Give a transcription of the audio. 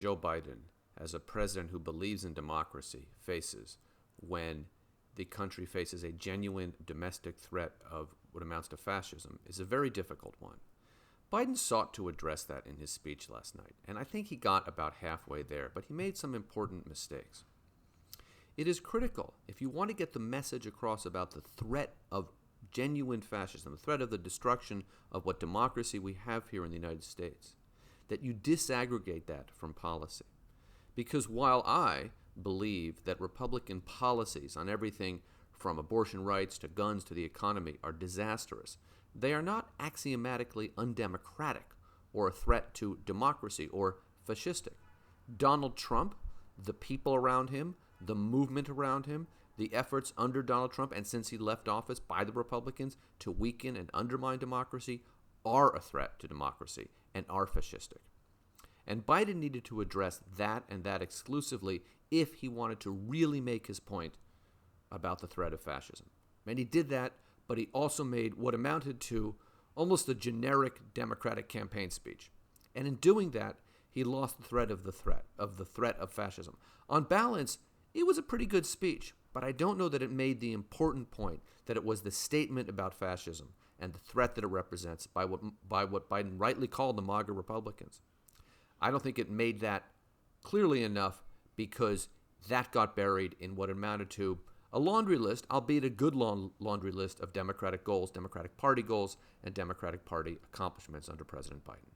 Joe Biden, as a president who believes in democracy, faces when the country faces a genuine domestic threat of what amounts to fascism is a very difficult one. Biden sought to address that in his speech last night, and I think he got about halfway there, but he made some important mistakes. It is critical, if you want to get the message across about the threat of genuine fascism, the threat of the destruction of what democracy we have here in the United States, that you disaggregate that from policy. Because while I believe that Republican policies on everything from abortion rights to guns to the economy are disastrous, they are not axiomatically undemocratic or a threat to democracy or fascistic. Donald Trump, the people around him, the movement around him, the efforts under Donald Trump and since he left office by the Republicans to weaken and undermine democracy are a threat to democracy and are fascistic. And Biden needed to address that and that exclusively if he wanted to really make his point about the threat of fascism. And he did that, but he also made what amounted to almost a generic Democratic campaign speech. And in doing that, he lost the threat of the threat of fascism. On balance, it was a pretty good speech, but I don't know that it made the important point that it was the statement about fascism and the threat that it represents by what Biden rightly called the MAGA Republicans. I don't think it made that clearly enough because that got buried in what amounted to a laundry list, albeit a good laundry list of Democratic goals, Democratic Party goals, and Democratic Party accomplishments under President Biden.